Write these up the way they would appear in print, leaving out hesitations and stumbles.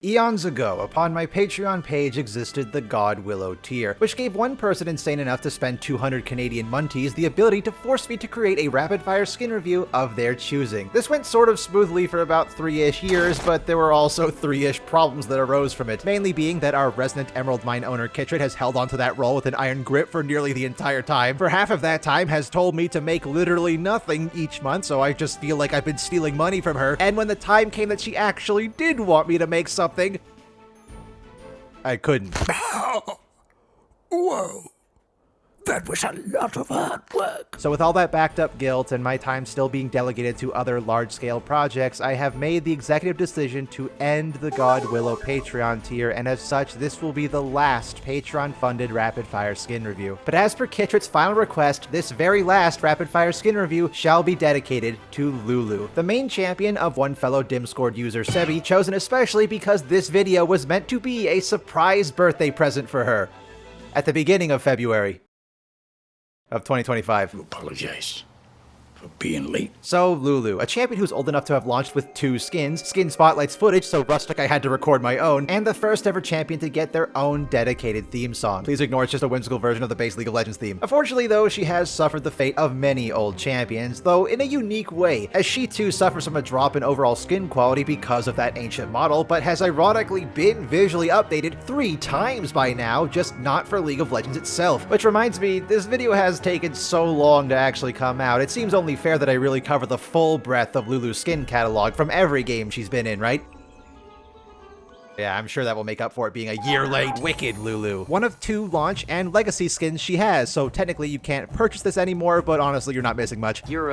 Eons ago, upon my Patreon page existed the God Willow tier, which gave one person insane enough to spend 200 Canadian munties the ability to force me to create a rapid-fire skin review of their choosing. This went sort of smoothly for about 3-ish years, but there were also 3-ish problems that arose from it, mainly being that our resident Emerald Mine owner Kittred has held onto that role with an iron grip for nearly the entire time. For half of that time has told me to make literally nothing each month, so I just feel like I've been stealing money from her, and when the time came that she actually did want me to make something, I couldn't. Whoa. That was a lot of hard work. So with all that backed up guilt and my time still being delegated to other large-scale projects, I have made the executive decision to end the God Willow Patreon tier, and as such, this will be the last Patreon-funded rapid-fire skin review. But as per Kittred's final request, this very last rapid-fire skin review shall be dedicated to Lulu, the main champion of one fellow dim-scored user Sebi, chosen especially because this video was meant to be a surprise birthday present for her at the beginning of February of 2025. I apologize for being late. So, Lulu, a champion who's old enough to have launched with 2 skins, Skin Spotlight's footage, so rustic I had to record my own, and the first ever champion to get their own dedicated theme song. Please ignore it's just a whimsical version of the base League of Legends theme. Unfortunately though, she has suffered the fate of many old champions, though in a unique way, as she too suffers from a drop in overall skin quality because of that ancient model, but has ironically been visually updated 3 times by now, just not for League of Legends itself. Which reminds me, this video has taken so long to actually come out, it seems only fair that I really cover the full breadth of Lulu's skin catalog from every game she's been in, right? Yeah, I'm sure that will make up for it being a year late. Wicked Lulu. One of 2 launch and legacy skins she has, so technically you can't purchase this anymore, but honestly you're not missing much. You're,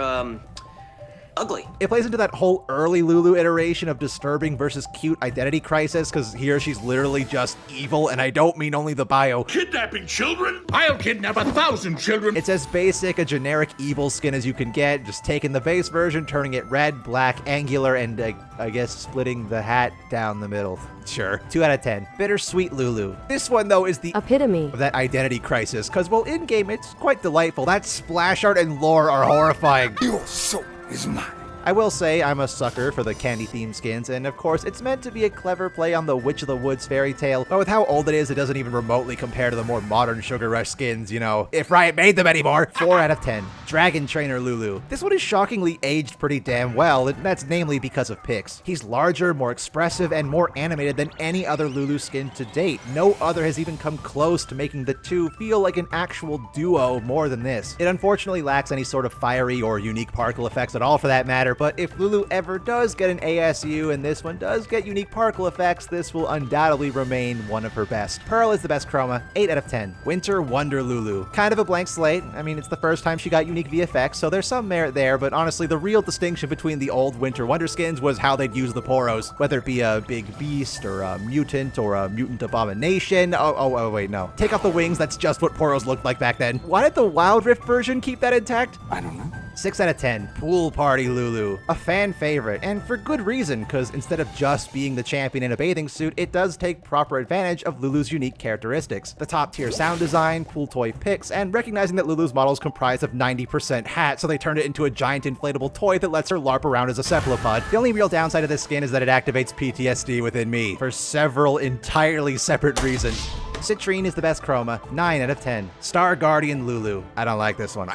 ugly. It plays into that whole early Lulu iteration of disturbing versus cute identity crisis, because here she's literally just evil, and I don't mean only the bio. Kidnapping children? I'll kidnap 1,000 children. It's as basic a generic evil skin as you can get, just taking the base version, turning it red, black, angular, and I guess splitting the hat down the middle. Sure. 2 out of 10. Bittersweet Lulu. This one, though, is the epitome of that identity crisis, because while in-game it's quite delightful, that splash art and lore are horrifying. Your soul is mine. I will say I'm a sucker for the candy-themed skins, and of course, it's meant to be a clever play on the Witch of the Woods fairy tale, but with how old it doesn't even remotely compare to the more modern Sugar Rush skins, you know, if Riot made them anymore. 4 out of 10. Dragon Trainer Lulu. This one is shockingly aged pretty damn well, and that's namely because of Pix. He's larger, more expressive, and more animated than any other Lulu skin to date. No other has even come close to making the two feel like an actual duo more than this. It unfortunately lacks any sort of fiery or unique particle effects at all for that matter, but if Lulu ever does get an ASU and this one does get unique particle effects, this will undoubtedly remain one of her best. Pearl is the best chroma, 8 out of 10. Winter Wonder Lulu. Kind of a blank slate. I mean, it's the first time she got unique VFX, so there's some merit there, but honestly, the real distinction between the old Winter Wonder skins was how they'd use the poros, whether it be a big beast or a mutant abomination. Oh, wait, no. Take off the wings, that's just what poros looked like back then. Why did the Wild Rift version keep that intact? I don't know. 6 out of 10. Pool Party Lulu. A fan favorite, and for good reason, because instead of just being the champion in a bathing suit, it does take proper advantage of Lulu's unique characteristics. The top tier sound design, pool toy picks, and recognizing that Lulu's model is comprised of 90% hat, so they turned it into a giant inflatable toy that lets her LARP around as a cephalopod. The only real downside of this skin is that it activates PTSD within me, for several entirely separate reasons. Citrine is the best chroma, 9 out of 10. Star Guardian Lulu. I don't like this one. No.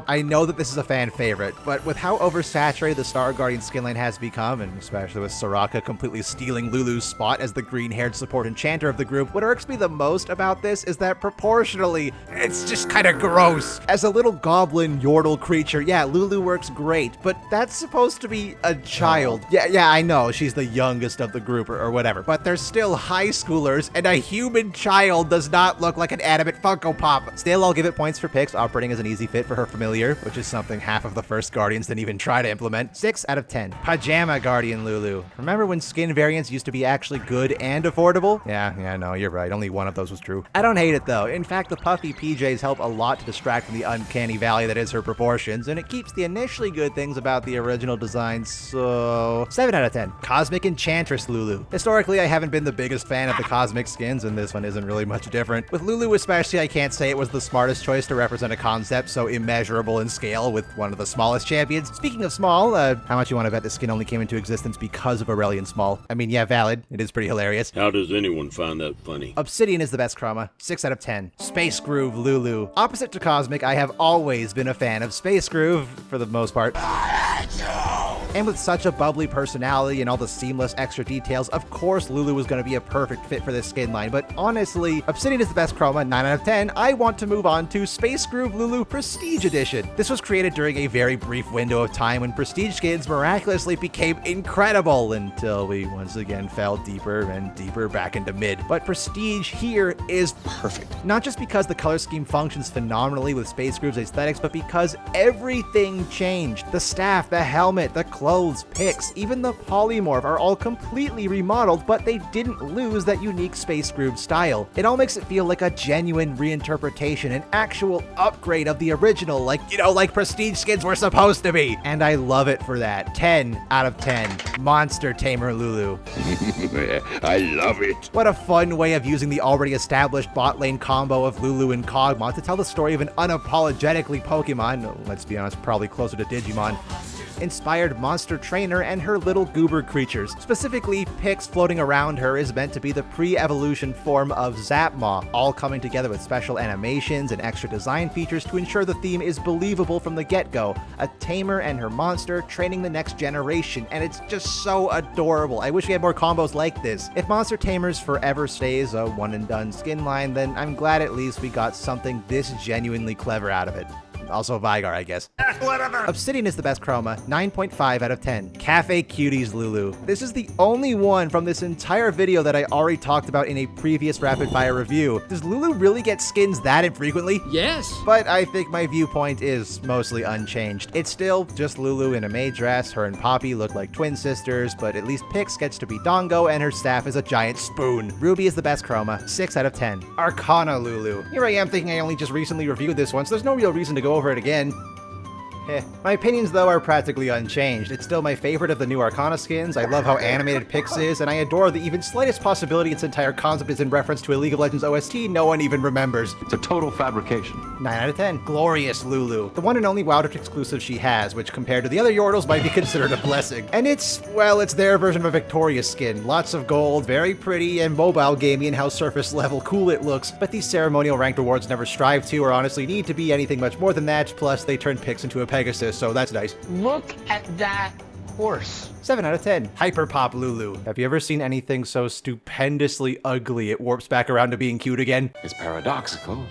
I know that this is a fan favorite, but with how oversaturated the Star Guardian skin line has become, and especially with Soraka completely stealing Lulu's spot as the green-haired support enchanter of the group, what irks me the most about this is that proportionally, it's just kind of gross. As a little goblin yordle creature, yeah, Lulu works great, but that's supposed to be a child. Yeah, I know, she's the youngest of the group or whatever, but they're still high schoolers, and a human child does not look like an animate Funko Pop. Still, I'll give it points for picks, operating as an easy fit for her familiar, which is something half of the first Guardians didn't even try to implement. 6 out of 10. Pajama Guardian Lulu. Remember when skin variants used to be actually good and affordable? Yeah, no, you're right. Only one of those was true. I don't hate it though. In fact, the puffy PJs help a lot to distract from the uncanny valley that is her proportions, and it keeps the initially good things about the original design, so 7 out of 10. Cosmic Enchantress Lulu. Historically, I haven't been the biggest fan of the cosmic skins, and in this one isn't really much different. With Lulu especially, I can't say it was the smartest choice to represent a concept so immeasurable in scale with one of the smallest champions. Speaking of small, how much you want to bet this skin only came into existence because of Aurelian Small? I mean, yeah, valid. It is pretty hilarious. How does anyone find that funny? Obsidian is the best chroma. 6 out of 10. Space Groove Lulu. Opposite to Cosmic, I have always been a fan of Space Groove, for the most part. And with such a bubbly personality and all the seamless extra details, of course Lulu was going to be a perfect fit for this skin line, but honestly, Obsidian is the best chroma, 9 out of 10. I want to move on to Space Groove Lulu Prestige Edition. This was created during a very brief window of time when Prestige skins miraculously became incredible until we once again fell deeper and deeper back into mid. But Prestige here is perfect. Not just because the color scheme functions phenomenally with Space Groove's aesthetics, but because everything changed. The staff, the helmet, the clothes, picks, even the polymorph are all completely remodeled, but they didn't lose that unique Space Groove style. It all makes it feel like a genuine reinterpretation, an actual upgrade of the original, like, you know, like Prestige skins were supposed to be. And I love it for that. 10 out of 10. Monster Tamer Lulu. I love it. What a fun way of using the already established bot lane combo of Lulu and Kog'Maw to tell the story of an unapologetically Pokemon, let's be honest, probably closer to Digimon, inspired monster trainer and her little goober creatures. Specifically, Pix floating around her is meant to be the pre-evolution form of Zapmaw, all coming together with special animations and extra design features to ensure the theme is believable from the get-go. A tamer and her monster training the next generation, and it's just so adorable. I wish we had more combos like this. If Monster Tamers forever stays a one-and-done skin line, then I'm glad at least we got something this genuinely clever out of it. Also Vigar, I guess. Whatever. Obsidian is the best chroma, 9.5 out of 10. Cafe Cuties Lulu. This is the only one from this entire video that I already talked about in a previous rapid fire review. Does Lulu really get skins that infrequently? Yes. But I think my viewpoint is mostly unchanged. It's still just Lulu in a maid dress. Her and Poppy look like twin sisters, but at least Pix gets to be Dongo and her staff is a giant spoon. Ruby is the best chroma, 6 out of 10. Arcana Lulu. Here I am thinking I only just recently reviewed this one, so there's no real reason to go over it again. My opinions, though, are practically unchanged. It's still my favorite of the new Arcana skins. I love how animated Pix is, and I adore the even slightest possibility its entire concept is in reference to a League of Legends OST no one even remembers. It's a total fabrication. 9 out of 10. Glorious Lulu. The one and only WoW exclusive she has, which compared to the other Yordles might be considered a blessing. And it's, well, it's their version of a Victoria skin. Lots of gold, very pretty, and mobile gamey in how surface level cool it looks. But these ceremonial ranked rewards never strive to or honestly need to be anything much more than that, plus they turn Pix into a Pegasus, so that's nice. Look at that horse. 7 out of 10. Hyper Pop Lulu. Have you ever seen anything so stupendously ugly it warps back around to being cute again? It's paradoxical,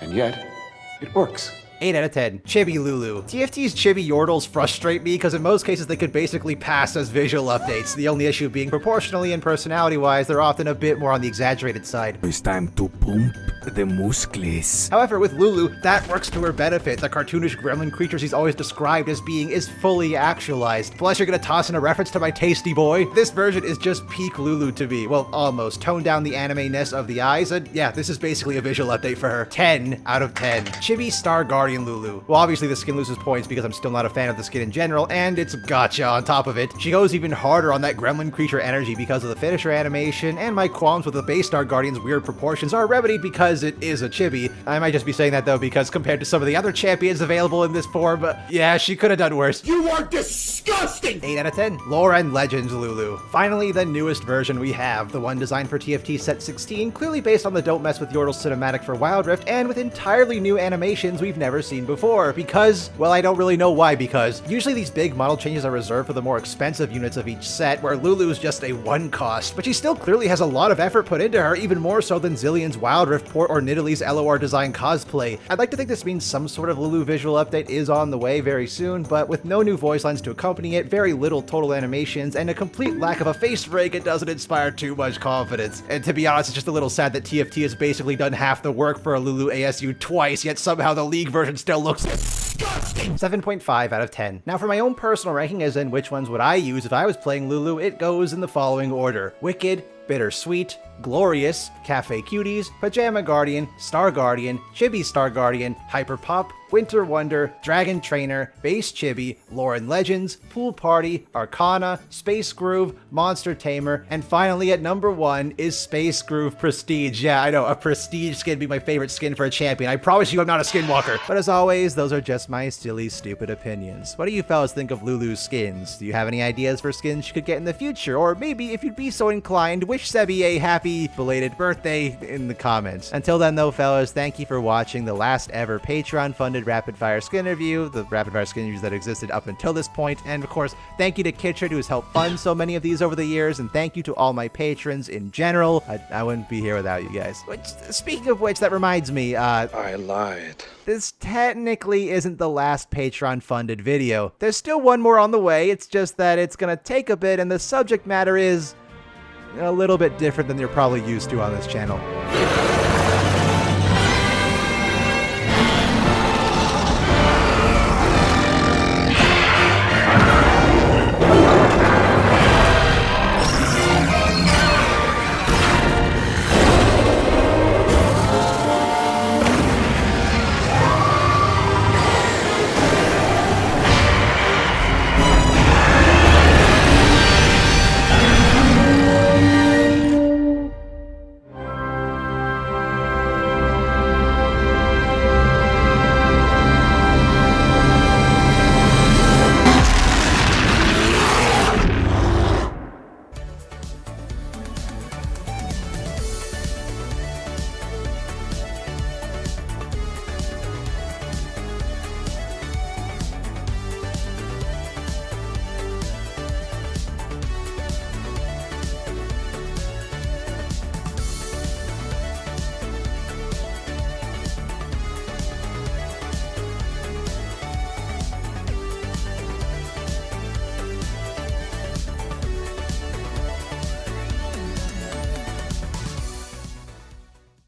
and yet it works. 8 out of 10. Chibi Lulu. TFT's chibi Yordles frustrate me because in most cases they could basically pass as visual updates, the only issue being proportionally and personality-wise they're often a bit more on the exaggerated side. It's time to pump the muscles. However, with Lulu, that works to her benefit. The cartoonish gremlin creature she's always described as being is fully actualized. Plus you're gonna toss in a reference to my tasty boy. This version is just peak Lulu to me. Well, almost. Tone down the anime-ness of the eyes, and yeah, this is basically a visual update for her. 10 out of 10. Chibi Star Guardian Lulu. Well, obviously the skin loses points because I'm still not a fan of the skin in general, and it's gotcha on top of it. She goes even harder on that gremlin creature energy because of the finisher animation, and my qualms with the base Star Guardian's weird proportions are remedied because it is a chibi. I might just be saying that though because compared to some of the other champions available in this form, yeah, she could have done worse. You are disgusting! 8 out of 10. Lore and Legends Lulu. Finally, the newest version we have, the one designed for TFT Set 16, clearly based on the Don't Mess With Yordles cinematic for Wild Rift, and with entirely new animations we've never seen before, because, well, I don't really know why, because usually these big model changes are reserved for the more expensive units of each set, where Lulu's just a one cost, but she still clearly has a lot of effort put into her, even more so than Zillion's Wild Rift port or Nidalee's LOR design cosplay. I'd like to think this means some sort of Lulu visual update is on the way very soon, but with no new voice lines to accompany it, very little total animations, and a complete lack of a face rig, it doesn't inspire too much confidence. And to be honest, it's just a little sad that TFT has basically done half the work for a Lulu ASU twice, yet somehow the League version still looks disgusting. 7.5 out of 10. Now for my own personal ranking, as in which ones would I use if I was playing Lulu, it goes in the following order. Wicked, Bittersweet, Glorious, Cafe Cuties, Pajama Guardian, Star Guardian, Chibi Star Guardian, Hyper Pop, Winter Wonder, Dragon Trainer, Base Chibi, Lauren Legends, Pool Party, Arcana, Space Groove, Monster Tamer, and finally at number 1 is Space Groove Prestige. Yeah, I know, a Prestige skin would be my favorite skin for a champion. I promise you I'm not a skinwalker. But as always, those are just my silly, stupid opinions. What do you fellas think of Lulu's skins? Do you have any ideas for skins she could get in the future? Or maybe, if you'd be so inclined, wish Sebi a happy belated birthday in the comments. Until then though, fellas, thank you for watching the last ever Patreon-funded Rapid Fire Skin Review, the Rapid Fire Skin Reviews that existed up until this point, and of course, thank you to Kitchard who has helped fund so many of these over the years, and thank you to all my patrons in general. I wouldn't be here without you guys. Which, speaking of which, that reminds me, I lied. this technically isn't the last Patreon-funded video. There's still one more on the way, it's just that it's gonna take a bit, and the subject matter is a little bit different than you're probably used to on this channel.